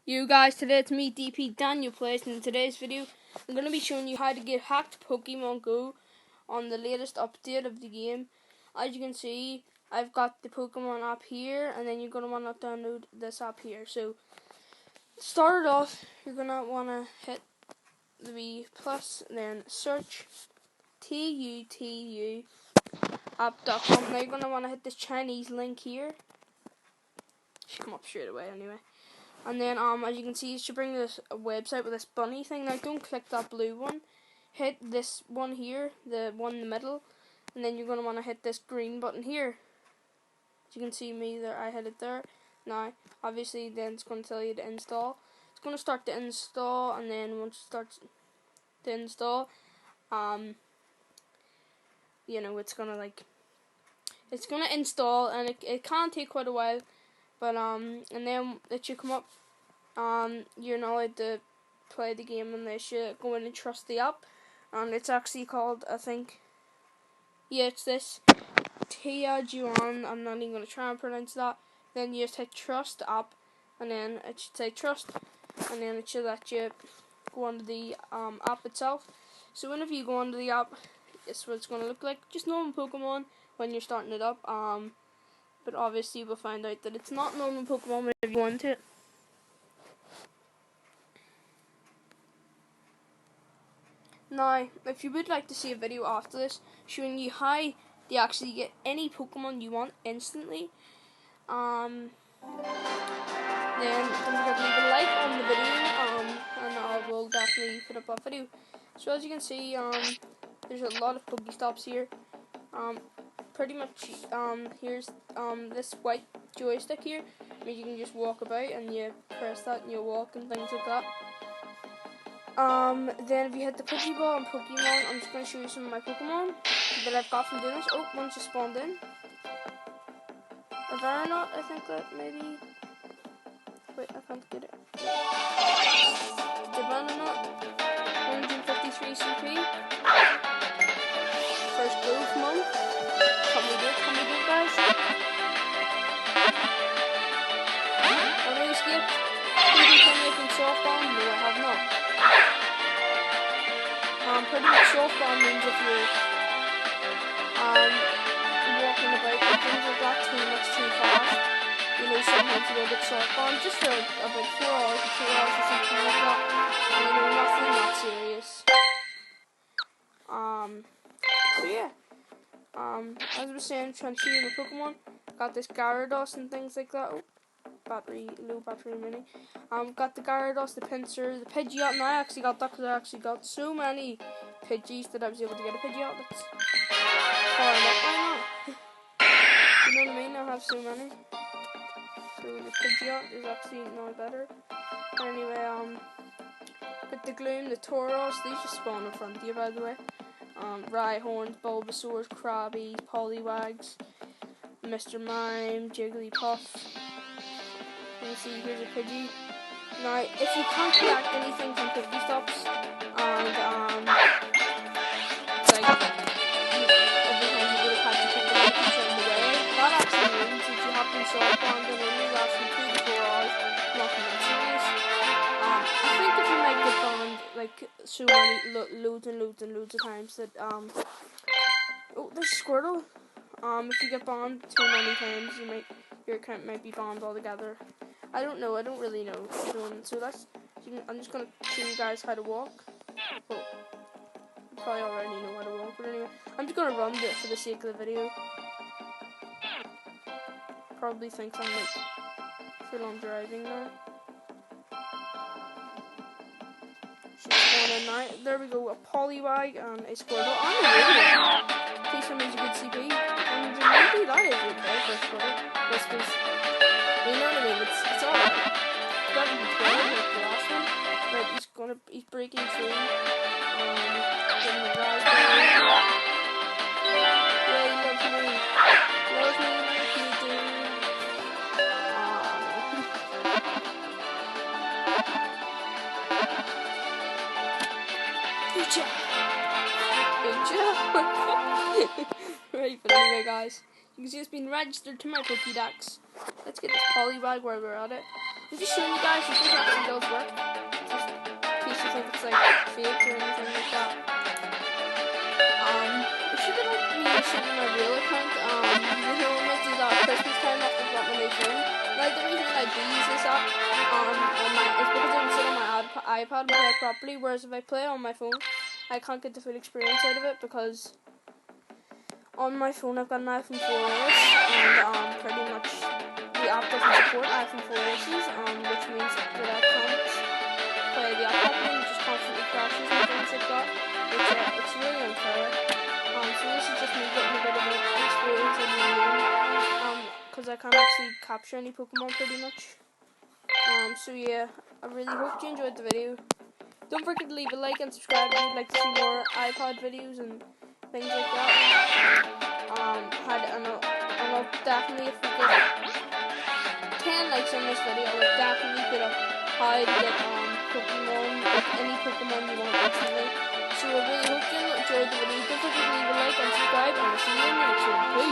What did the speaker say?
You guys, today it's me, DP Daniel Plays, and in today's video I'm going to be showing you how to get hacked Pokemon Go on the latest update of the game. As you can see, I've got the Pokemon app here, and then you're going to want to download this app here. So, to start it off, you're going to want to hit the wee plus, and then search tutu app.com. Now you're going to want to hit this Chinese link here. It should come up straight away anyway. And then, as you can see, it should bring this website with this bunny thing. Now, don't click that blue one. Hit this one here, the one in the middle. And then you're going to want to hit this green button here. As you can see me there, I hit it there. Now, obviously, then it's going to tell you to install. It's going to start to install, and then once it starts to install, it's going to, it's going to install, and it can take quite a while. But and then it should come up. You're not allowed to play the game unless you go in and trust the app. And it's actually called, I think, it's this Tia Juan. I'm not even gonna try and pronounce that. Then you just hit trust app, and then it should say trust, and then it should let you go onto the app itself. So whenever you go onto the app, this is what it's gonna look like. Just normal Pokemon when you're starting it up. But obviously we'll find out that it's not normal Pokemon whenever you go into it. Now, if you would like to see a video after this showing you how to actually get any Pokemon you want instantly, then don't forget to leave a like on the video, and I will definitely put up that video. So as you can see, there's a lot of Pokestops here. Pretty much, here's this white joystick here. I mean, you can just walk about and you press that and you walk and things like that. Then if you hit the Pokeball and Pokemon, I'm just going to show you some of my Pokemon that I've got from doing this. Oh, one just spawned in. A Veranot, I think that maybe. Wait, I can't get it. The Veranot, 153 CP. First go, come on. Can we do it, guys? Have I escaped? Did you tell me I can soft bomb? No, I have not. Pretty much soft bomb means if you're walking about and things like that too much too fast, sometimes you will get soft bomb just for about 4 hours or 2 hours or something like that. Nothing that serious. So yeah. As I was saying, trying to show you my Pokemon. Got this Gyarados and things like that. Oh, low battery mini. Got the Gyarados, the Pinsir, the Pidgeot, and I actually got that because I actually got so many Pidgeys that I was able to get a Pidgeot. That's powered up by now. You know what I mean? I have so many. So the Pidgeot is actually now better. Anyway, got the Gloom, the Tauros. These just spawn in front of you, by the way. Rhyhorns, Bulbasaurs, Krabby, Poliwags, Mr. Mime, Jigglypuff. You can see here's a Pidgey. Now, if you can't collect anything from Pokestops, and every time you would have had to pick it up and send it away, that actually means that you have been soft bombed and only lasting 2 to 4 hours, nothing that serious. I think if you might get banned so many loads and loads of times that oh, there's a Squirtle. If you get banned too many times, your account might be banned altogether. I don't know. I don't really know. So I'm just gonna show you guys how to walk. Well, you probably already know how to walk, but anyway, I'm just gonna run it for the sake of the video. Probably thinks I'm full on driving now. There we go, a Poliwag and a Squirtle on the radio. Please tell me it's a good CP. And maybe that is okay for a Squirtle. This was, you know what I mean, it's alright. It's better than 12 like the last one. Right, he's breaking through. Getting the raspberry. Yeah, he loves me. Loves me like you do. Good job. Right, but anyway, guys, you can see it's been registered to my Pokédex. Let's get this Poliwag while we're at it. I'm just showing you guys if this actually does work. Just in case you think it's like fake or anything like that. It should be like me shooting my real account. The helmet is at Christmas time after I got my new phone. Like the reason I do use this app is because I can sit on my iPad and play it properly, whereas if I play on my phone, I can't get the full experience out of it because on my phone I've got an iPhone 4S and pretty much the app doesn't support iPhone 4Ss, which means that I can't play the app properly, it just constantly crashes and things like that, which it's really unfair. So this is just me getting a bit of an experience in the game, because I can't actually capture any Pokemon pretty much. So yeah, I really hope you enjoyed the video. Don't forget to leave a like and subscribe if you'd like to see more iPod videos and things like that. I'll definitely, if we get 10 likes on this video, I will definitely put up how to get Pokemon, like any Pokemon you want instantly. So I really hope you enjoyed the video. Don't forget to leave a like and subscribe, and I'll see you in the next one. Peace!